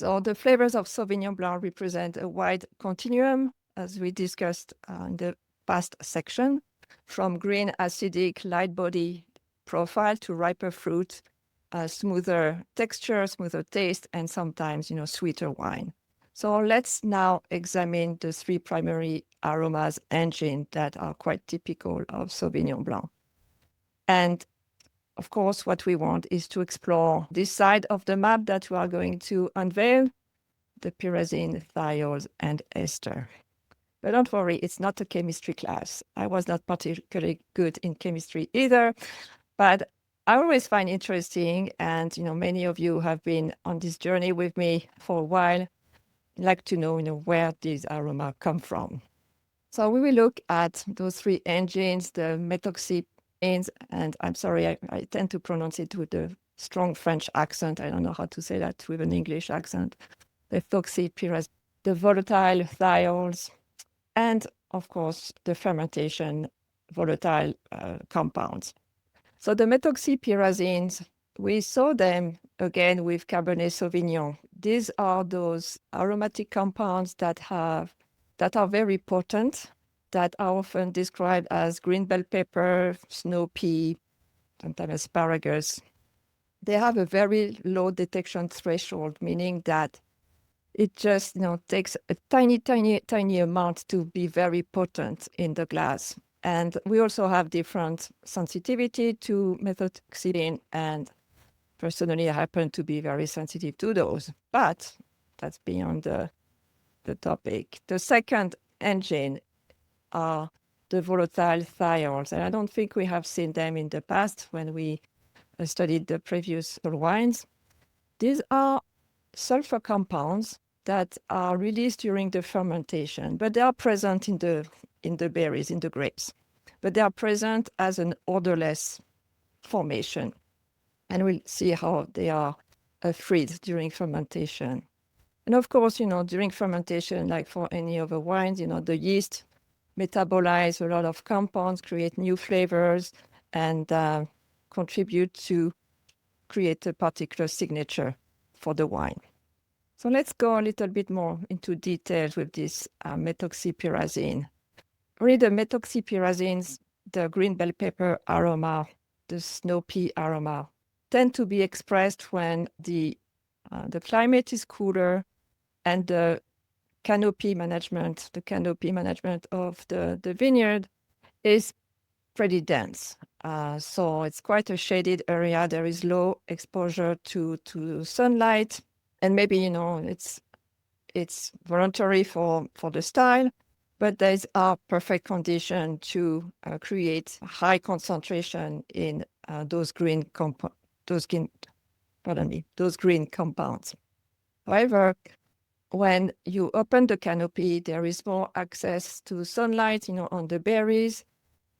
So the flavors of Sauvignon Blanc represent a wide continuum, as we discussed in the past section, from green, acidic, light body profile to riper fruit, smoother texture, smoother taste, and sometimes, sweeter wine. So let's now examine the three primary aromas engine that are quite typical of Sauvignon Blanc. And of course, what we want is to explore this side of the map that we are going to unveil, the pyrazine, thiols, and ester. But don't worry, it's not a chemistry class. I was not particularly good in chemistry either, but I always find interesting, and many of you have been on this journey with me for a while, like to know, where these aromas come from. So we will look at those three engines, the methoxypyrazines, and I'm sorry, I tend to pronounce it with a strong French accent. I don't know how to say that with an English accent. Methoxypyrazines, the volatile thiols, and of course, the fermentation volatile compounds. So the methoxypyrazines, we saw them again with Cabernet Sauvignon. These are those aromatic compounds that are very potent, that are often described as green bell pepper, snow pea, sometimes asparagus. They have a very low detection threshold, meaning that it just takes a tiny amount to be very potent in the glass. And we also have different sensitivity to methoxypyrazine, and personally, I happen to be very sensitive to those, but that's beyond the topic. The second engine are the volatile thiols, and I don't think we have seen them in the past when we studied the previous wines. These are sulfur compounds that are released during the fermentation, but they are present in the berries, in the grapes. But they are present as an odorless formation. And we'll see how they are freed during fermentation. And of course, during fermentation, like for any other wines, the yeast metabolize a lot of compounds, create new flavors, and contribute to create a particular signature for the wine. So let's go a little bit more into details with this methoxypyrazine. Really, the methoxypyrazines, the green bell pepper aroma, the snow pea aroma, tend to be expressed when the climate is cooler and the canopy management of the vineyard is pretty dense. So it's quite a shaded area. There is low exposure to sunlight. And maybe, it's voluntary for the style, but there's a perfect condition to create high concentration in those green compounds. However, when you open the canopy, there is more access to sunlight, on the berries.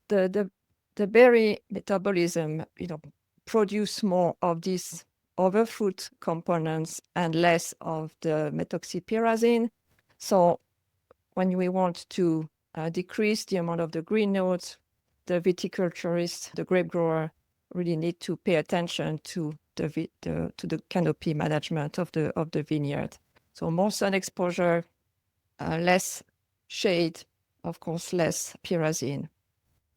The berry metabolism, produce more of these other fruit components and less of the methoxypyrazine. So when we want to decrease the amount of the green notes, the viticulturist, the grape grower, really need to pay attention to the canopy management of the vineyard. So more sun exposure, less shade, of course, less pyrazine.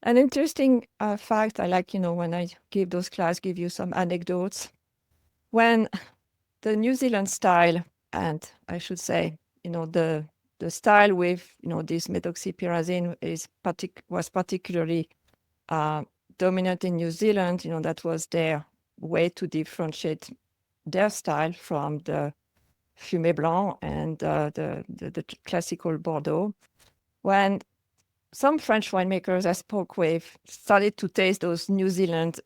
An interesting fact I like, when I give those class, give you some anecdotes. When the New Zealand style, and I should say, the style with, this methoxypyrazine was particularly dominant in New Zealand, that was their way to differentiate their style from the Fumé Blanc and the classical Bordeaux. When some French winemakers I spoke with started to taste those New Zealand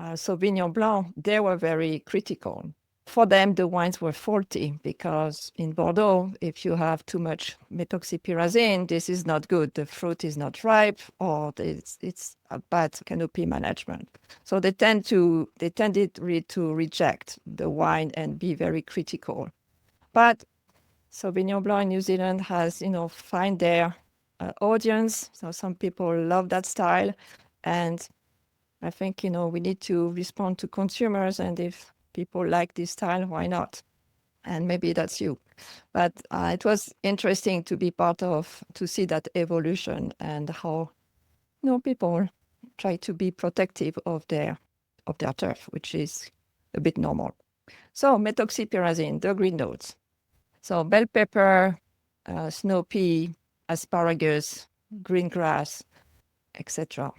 Sauvignon Blanc, they were very critical. For them, the wines were faulty because in Bordeaux, if you have too much methoxypyrazine, this is not good. The fruit is not ripe, or it's a bad canopy management. So they tended really to reject the wine and be very critical. But Sauvignon Blanc in New Zealand has, find their audience. So some people love that style, and I think, we need to respond to consumers, and if people like this style, why not? and maybe that's you. But it was interesting to be part of, to see that evolution and how people try to be protective of their turf, which is a bit normal. So methoxypyrazine, the green notes. So bell pepper, snow pea, asparagus, green grass, etc.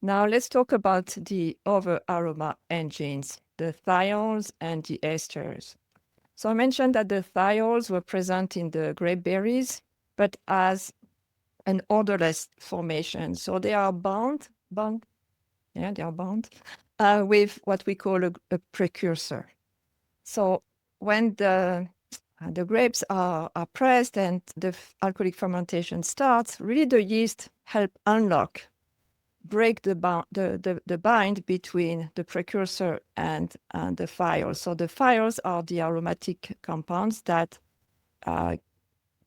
Now let's talk about the other aroma engines, the thiols and the esters. So I mentioned that the thiols were present in the grape berries, but as an odorless formation. So they are bound, with what we call a precursor. So when the grapes are pressed and the alcoholic fermentation starts, really the yeast help break the bind between the precursor and the thiols. So the thiols are the aromatic compounds that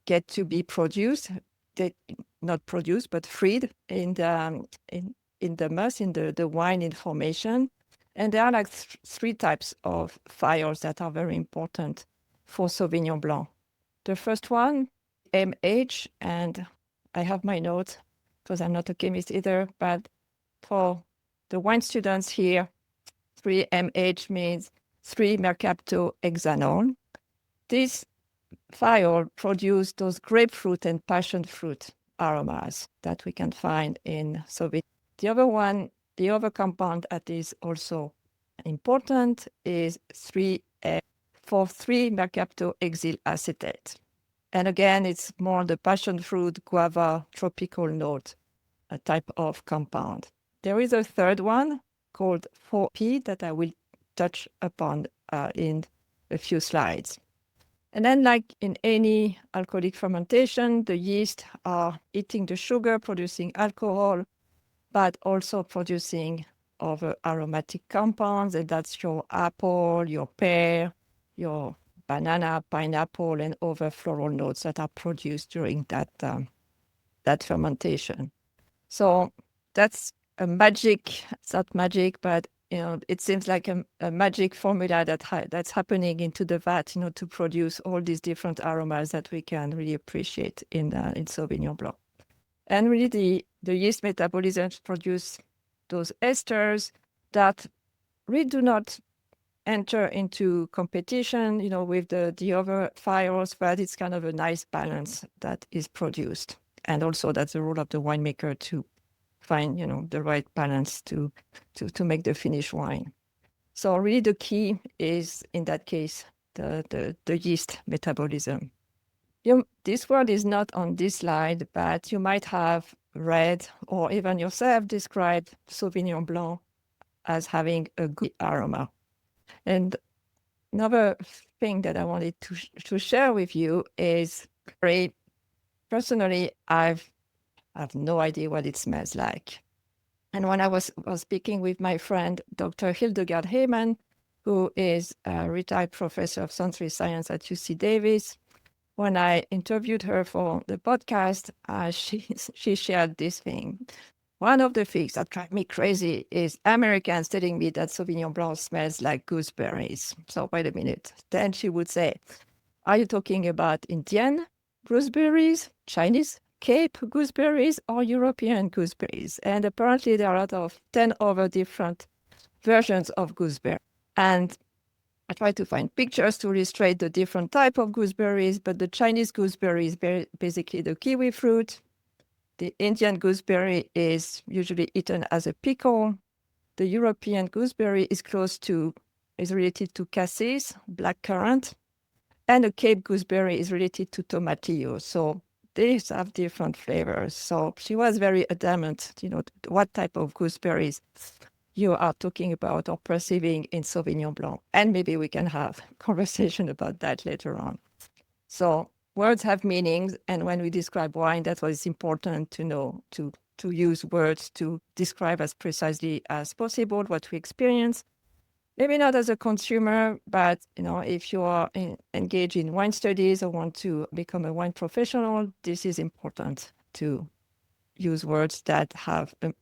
get to be produced, not produced, but freed in the must, in the wine in formation. And there are like three types of thiols that are very important for Sauvignon Blanc. The first one, MH, and I have my notes because I'm not a chemist either, but for the wine students here, 3MH means 3-mercaptohexanol. This thiol produce those grapefruit and passion fruit aromas that we can find in Sauvignon. The other compound that is also important is 3-mercaptohexyl acetate. And again, it's more the passion fruit, guava, tropical note, a type of compound. There is a third one called 4P that I will touch upon in a few slides. And then, like in any alcoholic fermentation, the yeast are eating the sugar, producing alcohol, but also producing other aromatic compounds, and that's your apple, your pear, your banana, pineapple, and other floral notes that are produced during that fermentation. So that's a magic. It's not magic, but it seems like a magic formula that's happening into the vat, to produce all these different aromas that we can really appreciate in Sauvignon Blanc. And really, the yeast metabolisms produce those esters that really do not enter into competition, with the other thiols, but it's kind of a nice balance that is produced. And also, that's the role of the winemaker to find, the right balance to make the finished wine. So really the key is, in that case, the yeast metabolism. This word is not on this slide, but you might have read or even yourself described Sauvignon Blanc as having a good aroma. And another thing that I wanted to share with you is, very personally, I have no idea what it smells like. And when I was speaking with my friend, Dr. Hildegard Heyman, who is a retired professor of sensory science at UC Davis, when I interviewed her for the podcast, she shared this thing. One of the things that drive me crazy is Americans telling me that Sauvignon Blanc smells like gooseberries. So wait a minute. Then she would say, are you talking about Indian gooseberries, Chinese Cape gooseberries, or European gooseberries? And apparently there are a lot of 10 other different versions of gooseberry. And I tried to find pictures to illustrate the different type of gooseberries, but the Chinese gooseberry is basically the kiwi fruit. The Indian gooseberry is usually eaten as a pickle. The European gooseberry is related to cassis, blackcurrant, and the Cape gooseberry is related to tomatillo. So these have different flavors. So she was very adamant, what type of gooseberries you are talking about or perceiving in Sauvignon Blanc. And maybe we can have a conversation about that later on. So words have meanings. And when we describe wine, that's what is important to know, to use words to describe as precisely as possible what we experience. Maybe not as a consumer, but if you are engaged in wine studies or want to become a wine professional, this is important to use words that have a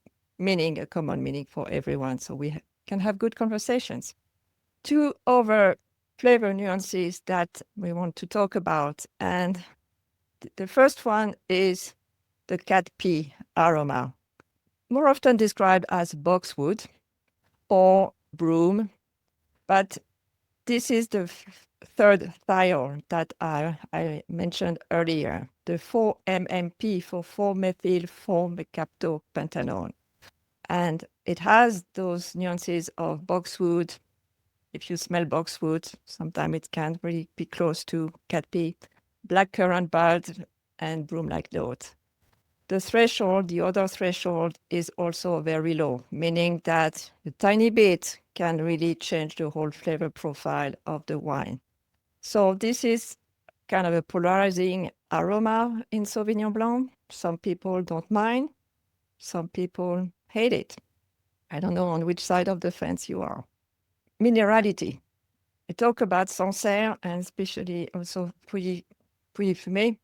common meaning for everyone, so we can have good conversations. Two other flavor nuances that we want to talk about. And the first one is the canopy aroma, more often described as boxwood or broom, but this is the third thiol that I mentioned earlier, the 4-MMP for 4-methyl-4-mercaptopentanone. And it has those nuances of boxwood. If you smell boxwood, sometimes it can really be close to canopy, blackcurrant bud, and broom-like note. The threshold, the other threshold, is also very low, meaning that a tiny bit can really change the whole flavor profile of the wine. So this is kind of a polarizing aroma in Sauvignon Blanc. Some people don't mind, some people hate it. I don't know on which side of the fence you are. Minerality. I talk about Sancerre and especially also Pouilly-Fumé.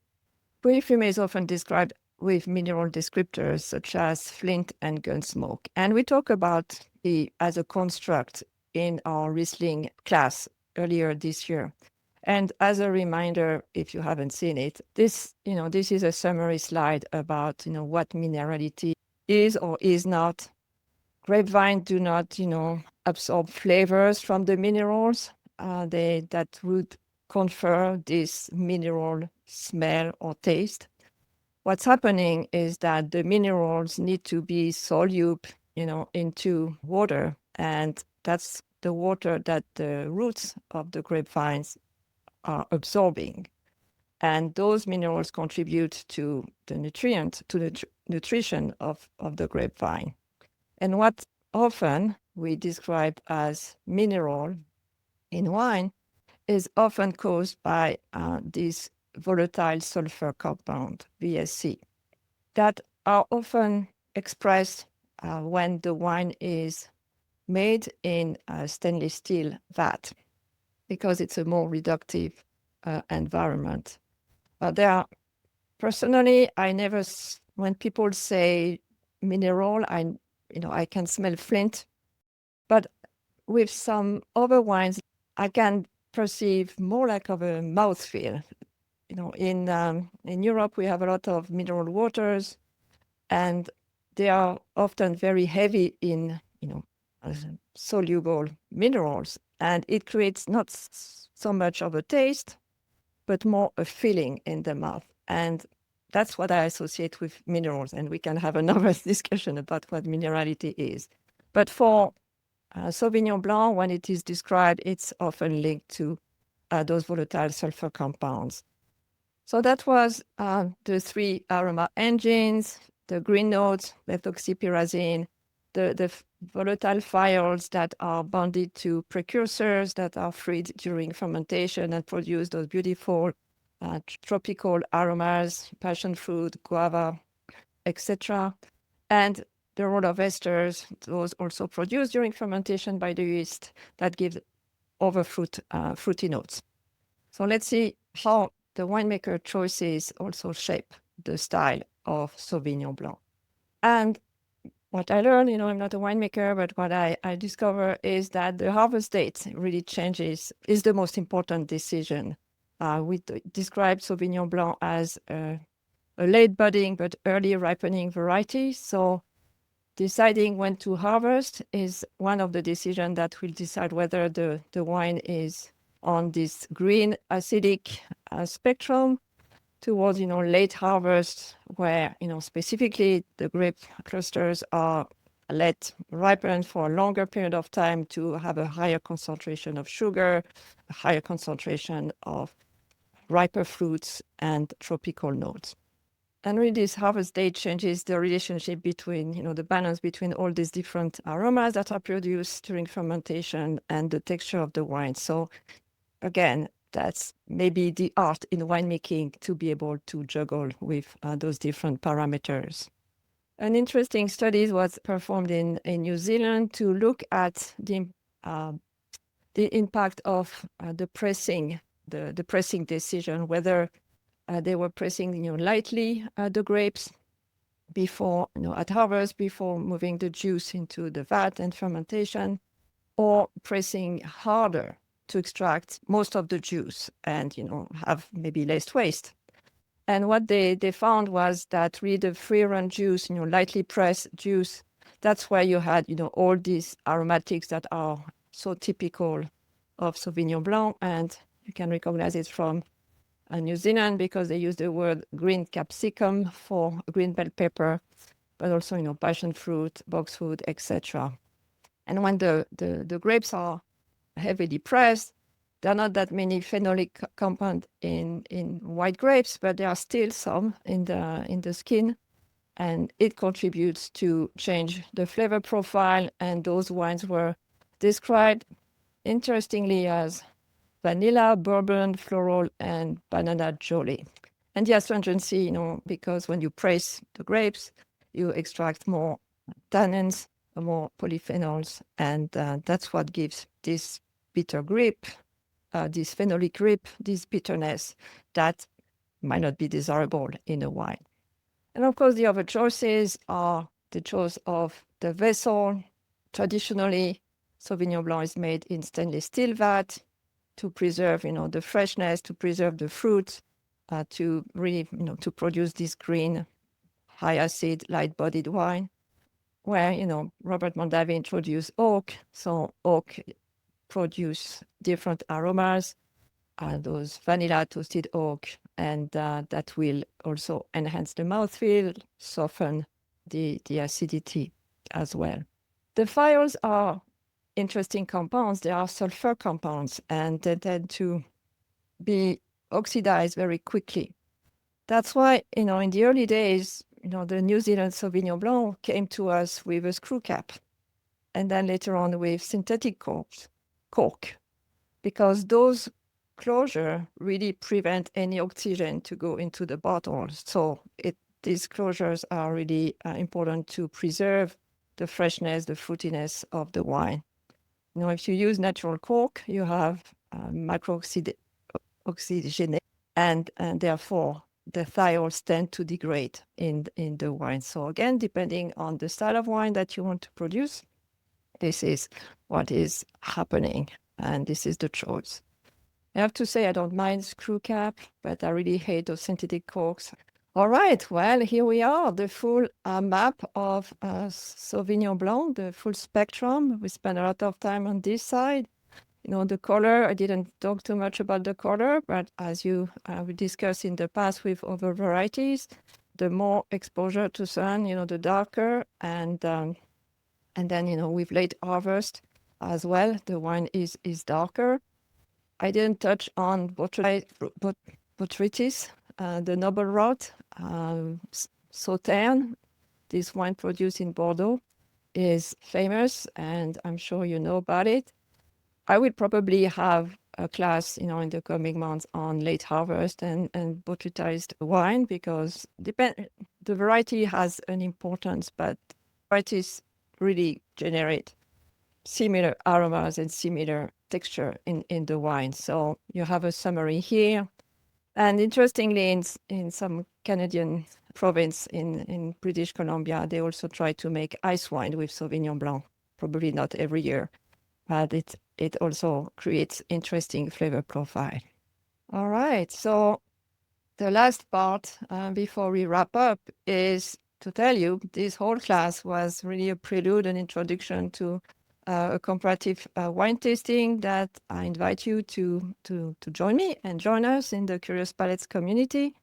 Pouilly-Fumé is often described with mineral descriptors such as flint and gun smoke. And we talk about it as a construct in our Riesling class earlier this year. And as a reminder, if you haven't seen it, this is a summary slide about, what minerality is or is not. Grapevine do not, absorb flavors from the minerals. That would confer this mineral smell or taste. What's happening is that the minerals need to be soluble, into water, and that's the water that the roots of the grapevines are absorbing. And those minerals contribute to the nutrition of the grapevine. And what often we describe as mineral in wine is often caused by this volatile sulfur compound, VSC, that are often expressed when the wine is made in a stainless steel vat, because it's a more reductive environment. Personally, I never, when people say mineral, I can smell flint, but with some other wines, I can perceive more like of a mouthfeel. In Europe, we have a lot of mineral waters, and they are often very heavy in, soluble minerals, and it creates not so much of a taste, but more a feeling in the mouth. And that's what I associate with minerals, and we can have another discussion about what minerality is. But for Sauvignon Blanc, when it is described, it's often linked to those volatile sulfur compounds. So that was the three aroma engines, the green notes, methoxypyrazine, the volatile thiols that are bonded to precursors that are freed during fermentation and produce those beautiful tropical aromas, passion fruit, guava, etc. And the role of esters, those also produced during fermentation by the yeast that give over fruity notes. So let's see how the winemaker choices also shape the style of Sauvignon Blanc. And what I learned, I'm not a winemaker, but what I discover is that the harvest date really changes, is the most important decision. We describe Sauvignon Blanc as a late budding but early ripening variety. So deciding when to harvest is one of the decisions that will decide whether the wine is on this green acidic spectrum towards, late harvest, where, specifically the grape clusters are let ripen for a longer period of time to have a higher concentration of sugar, a higher concentration of riper fruits and tropical notes. And really this harvest date changes the relationship between, the balance between all these different aromas that are produced during fermentation and the texture of the wine. So again, that's maybe the art in winemaking, to be able to juggle with those different parameters. An interesting study was performed in New Zealand to look at the impact of the pressing decision, whether they were pressing lightly the grapes before, at harvest, before moving the juice into the vat and fermentation, or pressing harder to extract most of the juice and, have maybe less waste. And what they found was that really the free run juice, lightly pressed juice, that's where you had, all these aromatics that are so typical of Sauvignon Blanc. And you can recognize it from New Zealand because they use the word green capsicum for green bell pepper, but also, passion fruit, boxwood, etc. And when the grapes are heavily pressed, there are not that many phenolic compounds in white grapes, but there are still some in the skin, and it contributes to change the flavor profile. And those wines were described, interestingly, as vanilla, bourbon, floral, and banana jolly. And the astringency, because when you press the grapes, you extract more tannins, more polyphenols, and that's what gives this bitter grip, this phenolic grip, this bitterness that might not be desirable in a wine. And of course, the other choices are the choice of the vessel. Traditionally, Sauvignon Blanc is made in stainless steel vat to preserve, the freshness, to preserve the fruit, to really, to produce this green, high acid, light-bodied wine. Where, Robert Mondavi introduced oak. So oak produce different aromas, those vanilla toasted oak, and that will also enhance the mouthfeel, soften the acidity as well. The thiols are interesting compounds. They are sulfur compounds, and they tend to be oxidized very quickly. That's why, in the early days, the New Zealand Sauvignon Blanc came to us with a screw cap, and then later on with synthetic cork, because those closures really prevent any oxygen to go into the bottle. So these closures are really important to preserve the freshness, the fruitiness of the wine. If you use natural cork, you have micro-oxygenate, and therefore the thiols tend to degrade in the wine. So again, depending on the style of wine that you want to produce, this is what is happening, and this is the choice. I have to say I don't mind screw cap, but I really hate those synthetic corks. All right, well, here we are, the full map of Sauvignon Blanc, the full spectrum. We spent a lot of time on this side. The color, I didn't talk too much about the color, but as we discussed in the past with other varieties, the more exposure to sun, the darker. And then, with late harvest as well, the wine is darker. I didn't touch on botrytis, the noble rot. Sauterne, this wine produced in Bordeaux, is famous, and I'm sure you know about it. I will probably have a class, in the coming months on late harvest and botrytized wine, because the variety has an importance, but varieties really generate similar aromas and similar texture in the wine. So you have a summary here. And interestingly, in some Canadian province in British Columbia, they also try to make ice wine with Sauvignon Blanc. Probably not every year, but it also creates interesting flavor profile. All right, so the last part before we wrap up is to tell you this whole class was really a prelude and introduction to a comparative wine tasting that I invite you to join me and join us in the Curious Palates community.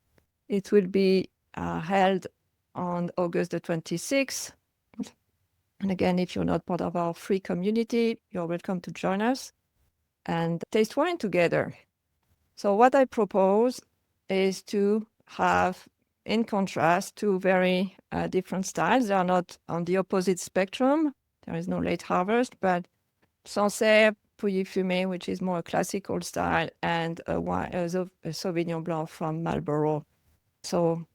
It will be held on August the 26th. And again, if you're not part of our free community, you're welcome to join us and taste wine together. So what I propose is to have, in contrast, two very different styles. They are not on the opposite spectrum. There is no late harvest, but Sancerre, Pouilly-Fumé, which is more a classical style, and a Sauvignon Blanc from Marlborough. So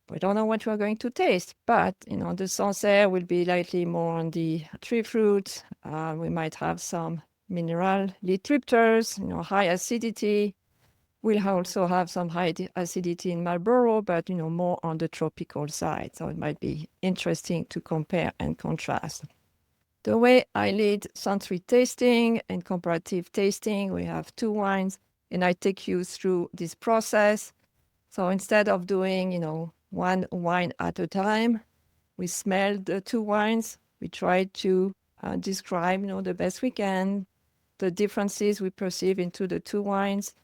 we don't know what we're going to taste, but the Sancerre will be slightly more on the tree fruit. We might have some minerality trippers, high acidity. We'll also have some high acidity in Marlborough, but more on the tropical side. So it might be interesting to compare and contrast. The way I lead sensory tasting and comparative tasting, we have 2 wines, and I take you through this process. So instead of doing, 1 wine at a time, we smell the 2 wines. We try to describe, the best we can, the differences we perceive into the 2 wines,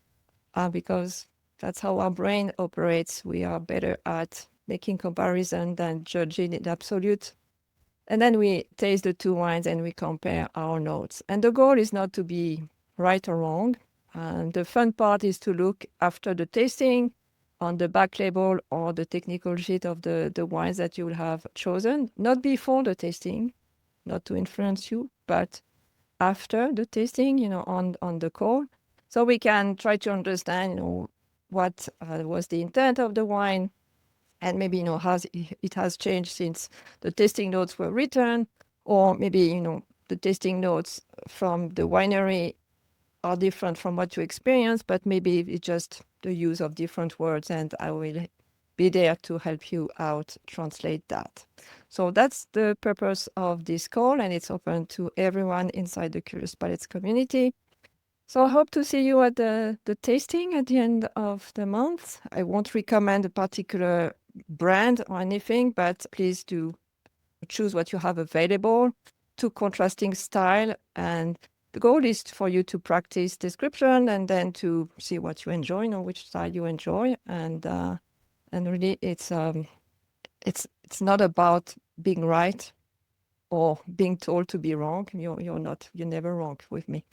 because that's how our brain operates. We are better at making comparison than judging in absolute. And then we taste the 2 wines and we compare our notes. And the goal is not to be right or wrong. And the fun part is to look after the tasting on the back label or the technical sheet of the wines that you will have chosen, not before the tasting, not to influence you, but after the tasting, on the call. So we can try to understand, what was the intent of the wine, and maybe, how it has changed since the tasting notes were written, or maybe, the tasting notes from the winery are different from what you experience, but maybe it's just the use of different words, and I will be there to help you out translate that. So that's the purpose of this call, and it's open to everyone inside the Curious Palates community. So I hope to see you at the tasting at the end of the month. I won't recommend a particular brand or anything, but please do choose what you have available. 2 contrasting style, and the goal is for you to practice description and then to see what you enjoy, which style you enjoy, and really it's not about being right or being told to be wrong. You're never wrong with me.